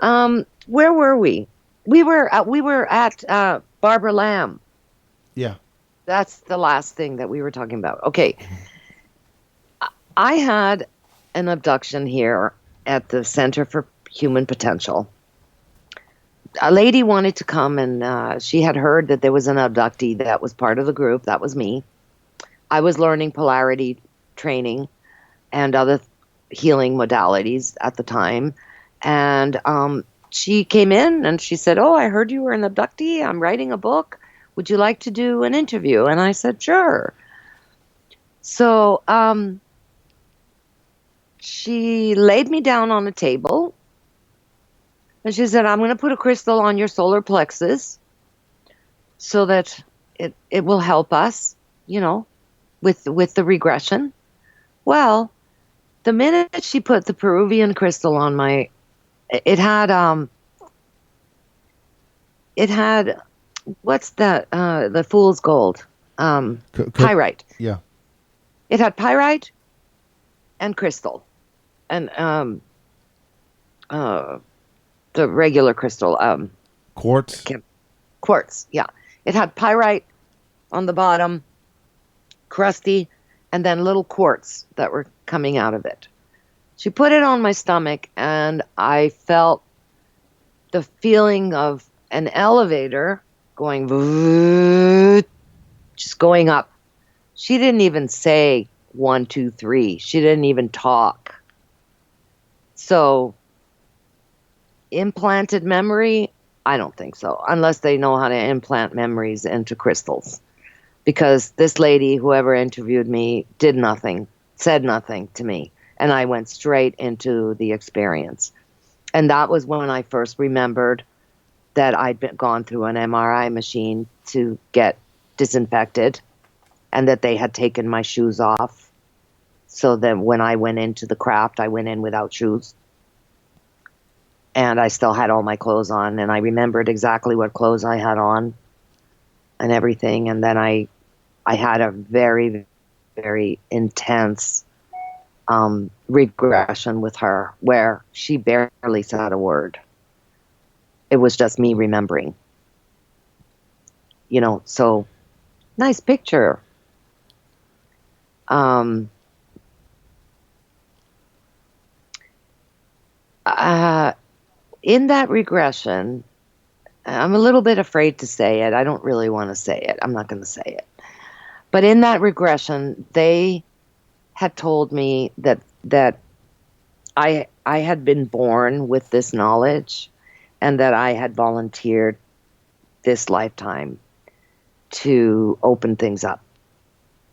Where were we? We were at Barbara Lamb. Yeah. That's the last thing that we were talking about. Okay, I had an abduction here at the Center for Human Potential. A lady wanted to come, and she had heard that there was an abductee that was part of the group. That was me. I was learning polarity training and other healing modalities at the time. And she came in and she said, "Oh, I heard you were an abductee. I'm writing a book. Would you like to do an interview?" And I said, "Sure." So she laid me down on a table and she said, "I'm going to put a crystal on your solar plexus so that it will help us, you know, with the regression." Well, the minute she put the Peruvian crystal on my, it had it had what's that? The fool's gold, pyrite. Yeah. It had pyrite and crystal, and uh, the regular crystal, Quartz. quartz. Yeah, it had pyrite on the bottom, crusty, and then little quartz that were coming out of it. She put it on my stomach, and I felt the feeling of an elevator going, just going up. She didn't even say 1, 2, 3. She didn't even talk. So, implanted memory? I don't think so, unless they know how to implant memories into crystals. Because this lady, whoever interviewed me, did nothing, said nothing to me. And I went straight into the experience. And that was when I first remembered that gone through an MRI machine to get disinfected and that they had taken my shoes off. So that when I went into the craft, I went in without shoes. And I still had all my clothes on. And I remembered exactly what clothes I had on and everything. And then I had a very, very intense regression with her where she barely said a word. It was just me remembering, so nice picture. Um, uh, in that regression, I'm a little bit afraid to say it. I don't really want to say it. I'm not going to say it. But in that regression, they had told me that I had been born with this knowledge and that I had volunteered this lifetime to open things up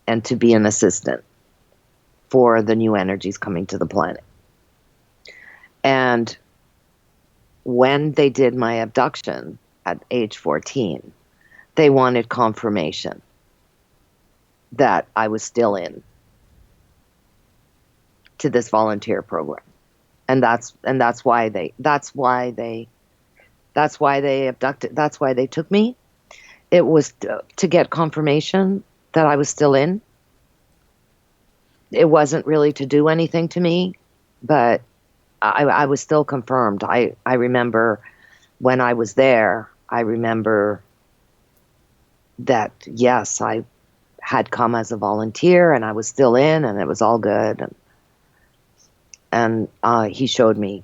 and to be an assistant for the new energies coming to the planet. And when they did my abduction at age 14, they wanted confirmation that I was still in to this volunteer program. And that's why they abducted, that's why they took me. It was to get confirmation that I was still in. It wasn't really to do anything to me, but I was still confirmed. I remember when I was there, I remember that, yes, I had come as a volunteer and I was still in and it was all good. And he showed me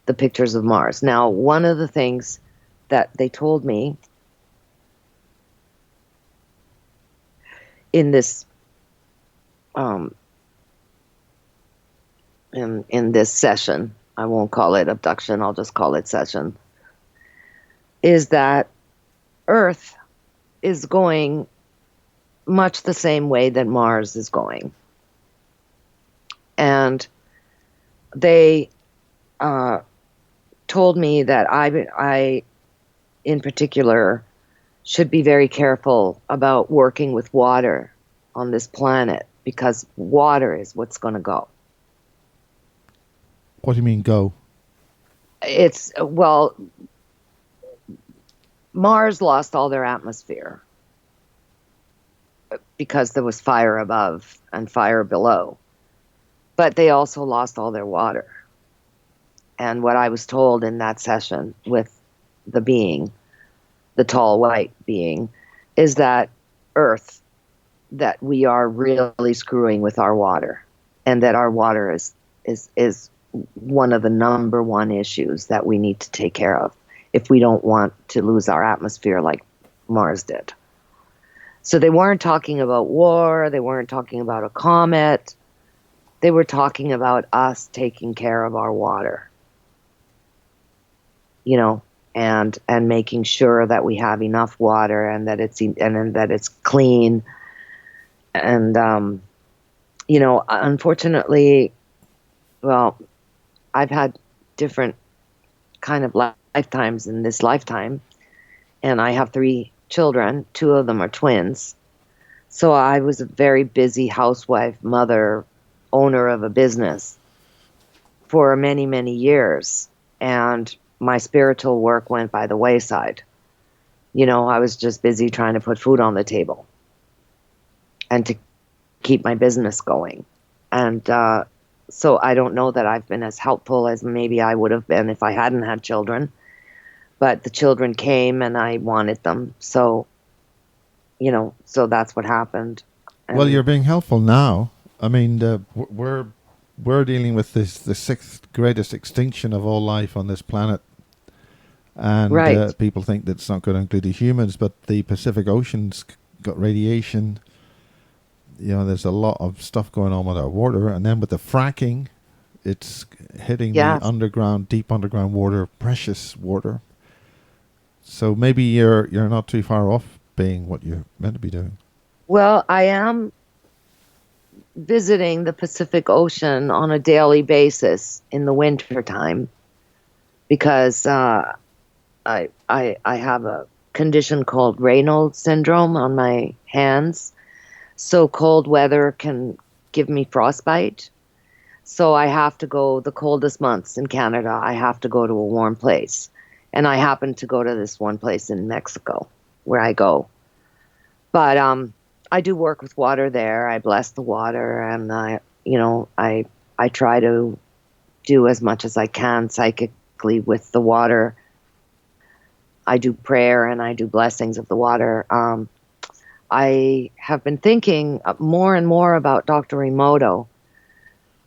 the pictures of Mars. Now, one of the things that they told me in this um, in this session, I won't call it abduction, I'll just call it session, is that Earth is going much the same way that Mars is going. And they told me that I, in particular, should be very careful about working with water on this planet because water is what's going to go. What do you mean go? Well, Mars lost all their atmosphere because there was fire above and fire below. But they also lost all their water. And what I was told in that session with the being, the tall white being, is that Earth, that we are really screwing with our water, and that our water is one of the number one issues that we need to take care of if we don't want to lose our atmosphere like Mars did. So they weren't talking about war, they weren't talking about a comet. They were talking about us taking care of our water. You know, and making sure that we have enough water and that it's clean. And you know, unfortunately, well, I've had different kind of lifetimes in this lifetime, and I have 3 children. 2 of them are twins. So I was a very busy housewife, mother, owner of a business for many, many years. And my spiritual work went by the wayside. You know, I was just busy trying to put food on the table and to keep my business going. And so I don't know that I've been as helpful as maybe I would have been if I hadn't had children. But the children came and I wanted them. So, you know, so that's what happened. And Well, you're being helpful now. I mean, we're dealing with the 6th greatest extinction of all life on this planet. And right. people think that it's not going to include the humans, but the Pacific Ocean's got radiation. You know, there's a lot of stuff going on with our water. And then with the fracking, it's hitting the underground, deep underground water, precious water. So maybe you're not too far off being what you're meant to be doing. Well, I am visiting the Pacific Ocean on a daily basis in the winter time because I have a condition called Raynaud's syndrome on my hands. So cold weather can give me frostbite. So I have to go the coldest months in Canada. I have to go to a warm place. And I happen to go to this one place in Mexico where I go. But I do work with water there. I bless the water, and I try to do as much as I can psychically with the water. I do prayer and I do blessings of the water. I have been thinking more and more about Dr. Emoto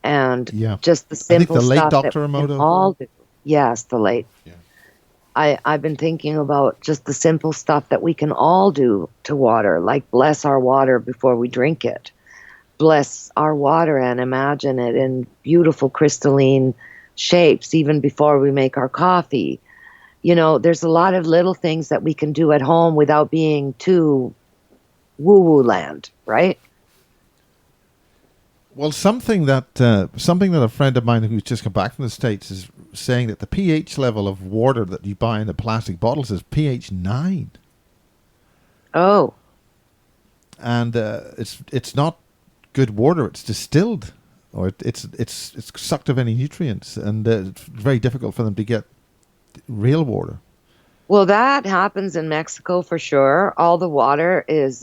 and just the simple I think the stuff late Dr. that we can Emoto. all do. Yes, the late. Yeah. I've been thinking about just the simple stuff that we can all do to water, like bless our water before we drink it. Bless our water and imagine it in beautiful crystalline shapes even before we make our coffee. You know, there's a lot of little things that we can do at home without being too woo-woo land, right? Well, something that a friend of mine who's just come back from the States is saying that the pH level of water that you buy in the plastic bottles is pH 9. Oh. And it's not good water. It's distilled, or it's sucked of any nutrients, and it's very difficult for them to get real water. Well, that happens in Mexico for sure. All the water is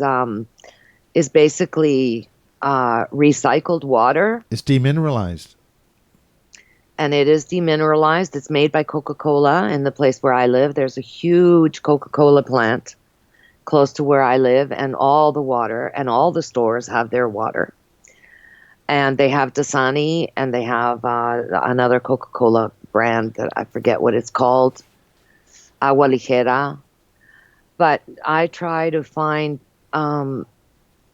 basically recycled water. It's demineralized. And it is demineralized. It's made by Coca-Cola in the place where I live. There's a huge Coca-Cola plant close to where I live, and all the water and all the stores have their water. And they have Dasani, and they have another Coca-Cola brand that I forget what it's called, Agua Ligera. But I try to find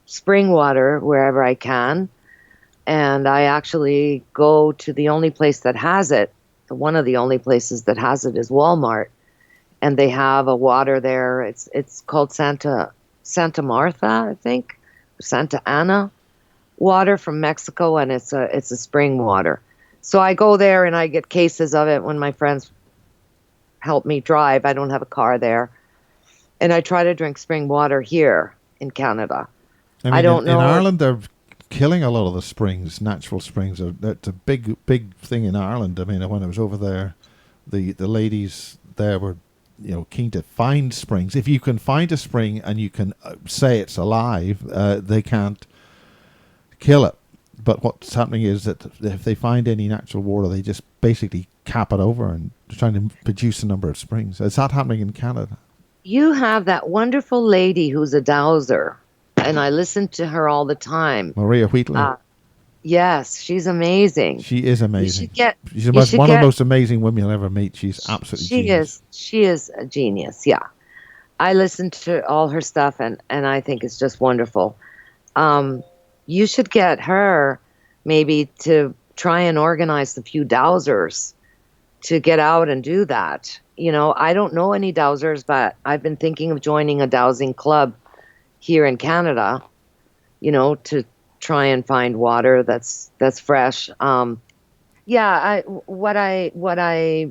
spring water wherever I can. And I actually go to the only place that has it. One of the only places that has it is Walmart. And they have a water there. It's called Santa Martha, I think, Santa Ana water from Mexico, and it's a spring water. So I go there and I get cases of it when my friends help me drive. I don't have a car there. And I try to drink spring water here in Canada. I mean, I don't know. In Ireland, they're killing a lot of the springs, natural springs. It's a big thing in Ireland. I mean, when I was over there, the ladies there were, keen to find springs. If you can find a spring and you can say it's alive, they can't kill it. But what's happening is that if they find any natural water, they just basically cap it over and trying to produce a number of springs. Is that happening in Canada? You have that wonderful lady who's a dowser, and I listen to her all the time. Maria Wheatley. Yes, she's amazing. She is You amazing. should get. She's the You most, should one of the get. most amazing women you'll ever meet. She's absolutely She genius. is. She is a genius. Yeah, I listen to all her stuff, and I think it's just wonderful. You should get her maybe to try and organize a few dowsers to get out and do that. I don't know any dowsers, but I've been thinking of joining a dowsing club here in Canada, to try and find water that's fresh. Yeah, what I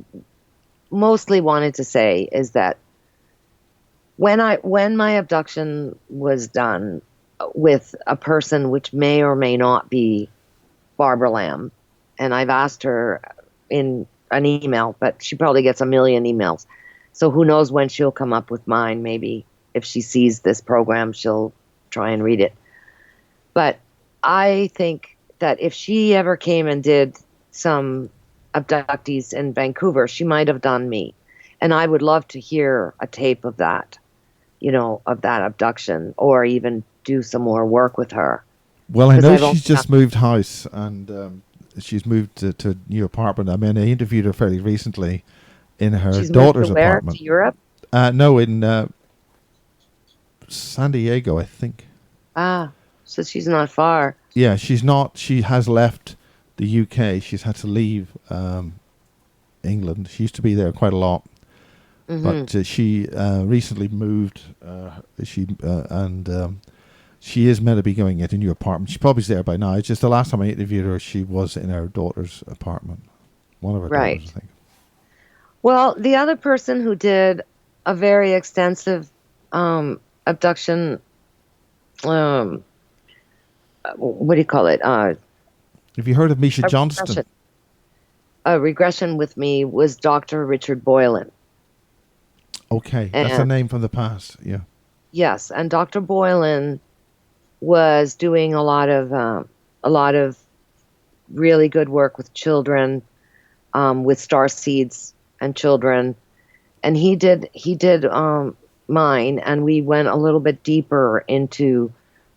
mostly wanted to say is that when my abduction was done with a person which may or may not be Barbara Lamb, and I've asked her in an email, but she probably gets a million emails. So who knows when she'll come up with mine. Maybe if she sees this program, she'll try and read it. But I think that if she ever came and did some abductees in Vancouver, she might have done me. And I would love to hear a tape of that, of that abduction, or even do some more work with her. Well, I know she's just moved house, and she's moved to a new apartment. I mean, I interviewed her fairly recently in her daughter's apartment. To Europe? No, in San Diego, I think. So she's not far. Yeah, she's not. She has left the UK. She's had to leave England. She used to be there quite a lot. Mm-hmm. But she recently moved. She is meant to be going into a new apartment. She probably's there by now. It's just the last time I interviewed her, she was in her daughter's apartment. One of her daughters, I think. Well, the other person who did a very extensive abduction, what do you call it? Have you heard of Misha Johnston? A regression with me was Dr. Richard Boylan. Okay, that's a name from the past, yeah. Yes, and Dr. Boylan was doing a lot of really good work with children, with star seeds and children, and he did mine, and we went a little bit deeper into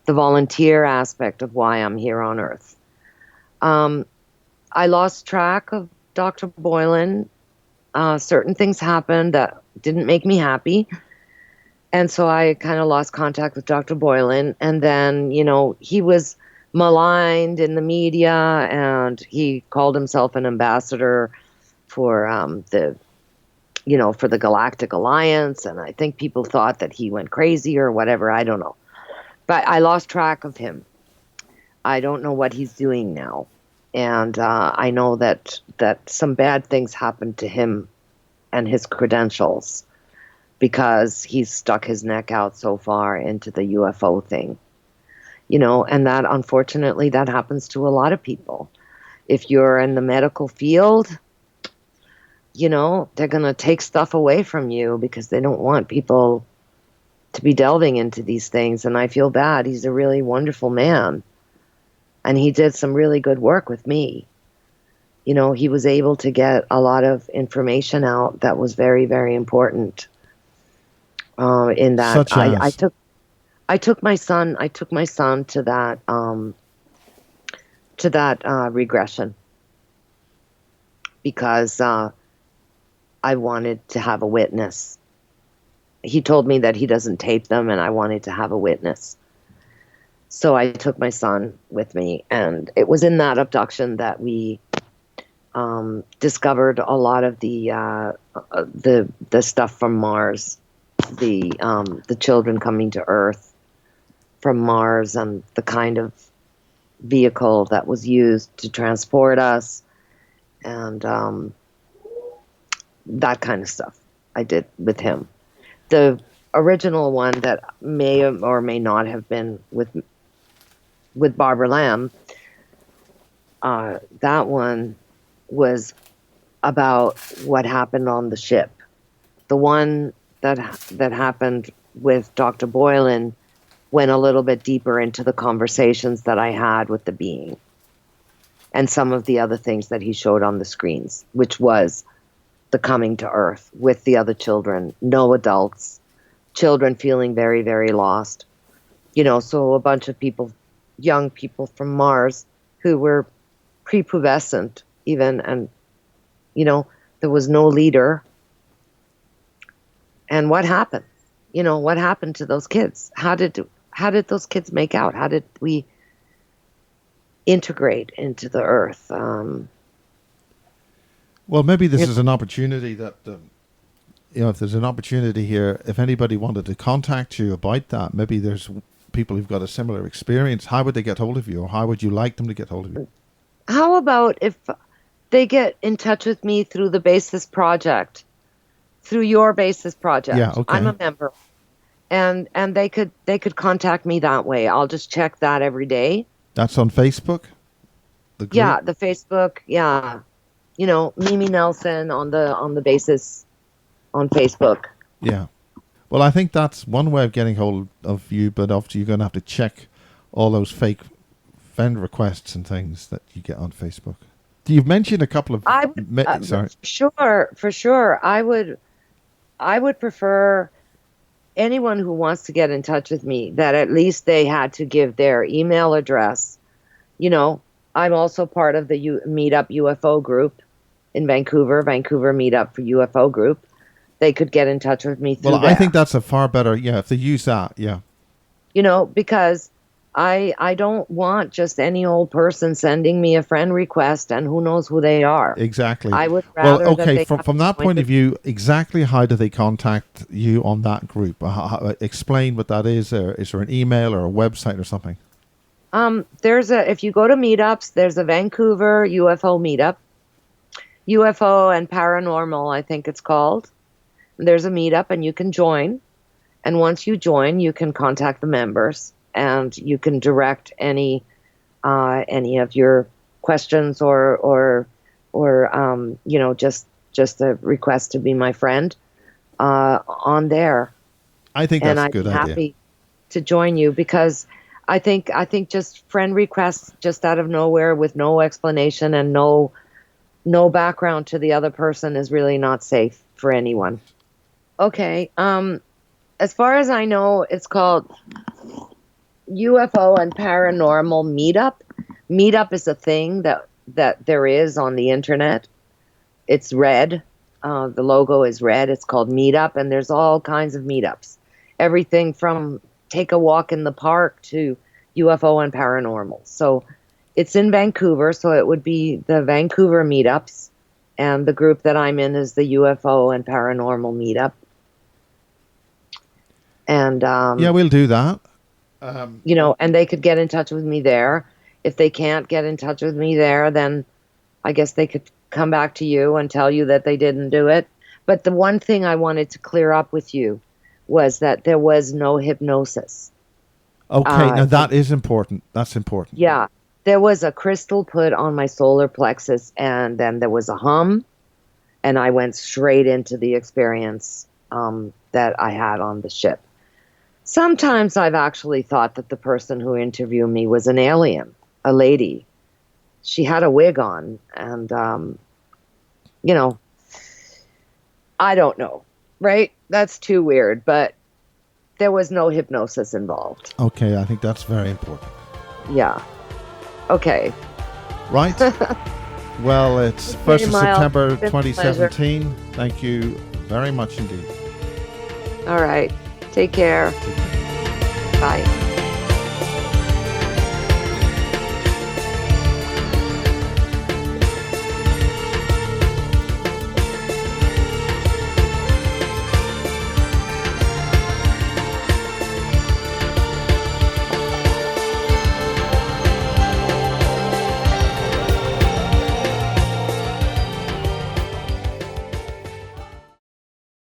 the volunteer aspect of why I'm here on Earth. I lost track of Dr. Boylan. Certain things happened that didn't make me happy. And so I kind of lost contact with Dr. Boylan. And then, he was maligned in the media, and he called himself an ambassador for for the Galactic Alliance. And I think people thought that he went crazy or whatever. I don't know. But I lost track of him. I don't know what he's doing now. And I know that some bad things happened to him and his credentials, because he's stuck his neck out so far into the UFO thing, and that, unfortunately, that happens to a lot of people. If you're in the medical field, they're going to take stuff away from you because they don't want people to be delving into these things. And I feel bad. He's a really wonderful man, and he did some really good work with me. He was able to get a lot of information out that was very, very important. In that, such as? I took my son to that regression because I wanted to have a witness. He told me that he doesn't tape them, and I wanted to have a witness. So I took my son with me, and it was in that abduction that we discovered a lot of the stuff from Mars. The children coming to Earth from Mars, and the kind of vehicle that was used to transport us, and that kind of stuff I did with him. The original one that may or may not have been with Barbara Lamb, that one was about what happened on the ship. The one that happened with Dr. Boylan went a little bit deeper into the conversations that I had with the being. and some of the other things that he showed on the screens, which was the coming to Earth with the other children, no adults, children feeling very, very lost. So a bunch of people, young people from Mars who were prepubescent even, and, there was no leader. And what happened? What happened to those kids? How did those kids make out? How did we integrate into the Earth? Well, maybe this is an opportunity that, if there's an opportunity here, if anybody wanted to contact you about that, maybe there's people who've got a similar experience. How would they get hold of you, or how would you like them to get hold of you? How about if they get in touch with me through the Basis Project, through your Basis Project? Yeah, okay. I'm a member, and they could contact me that way. I'll just check that every day. That's on Facebook? The group? Yeah, the Facebook. Yeah, Mimi Nelson on the Basis on Facebook. Yeah. Well, I think that's one way of getting hold of you, but obviously you're going to have to check all those fake friend requests and things that you get on Facebook. You've mentioned a couple of... sorry. For sure. I would prefer anyone who wants to get in touch with me that at least they had to give their email address. I'm also part of the Meetup UFO group in Vancouver Meetup for UFO group. They could get in touch with me through there. I think that's a far better, if they use that, yeah. Because I don't want just any old person sending me a friend request and who knows who they are. Exactly. I would rather from that point of view, exactly how do they contact you on that group? Explain what that is. Is there an email or a website or something? If you go to meetups, there's a Vancouver UFO meetup, UFO and paranormal, I think it's called. There's a meetup and you can join. And once you join, you can contact the members and you can direct any of your questions or just a request to be my friend on there. I think that's a good idea. And I'd be happy to join you because I think just friend requests just out of nowhere with no explanation and no background to the other person is really not safe for anyone. Okay. As far as I know, it's called UFO and Paranormal Meetup. Meetup is a thing that there is on the internet. It's red. The logo is red. It's called Meetup, and there's all kinds of meetups. Everything from take a walk in the park to UFO and paranormal. So it's in Vancouver, so it would be the Vancouver meetups, and the group that I'm in is the UFO and Paranormal Meetup. And we'll do that. And they could get in touch with me there. If they can't get in touch with me there, then I guess they could come back to you and tell you that they didn't do it. But the one thing I wanted to clear up with you was that there was no hypnosis. Okay, now that is important. That's important. Yeah. There was a crystal put on my solar plexus, and then there was a hum, and I went straight into the experience that I had on the ship. Sometimes I've actually thought that the person who interviewed me was an alien, a lady. She had a wig on, and, I don't know, right? That's too weird, but there was no hypnosis involved. Okay, I think that's very important. Yeah. Okay. Right. Well, it's 1st of September 2017. Thank you very much indeed. All right. Take care. Bye.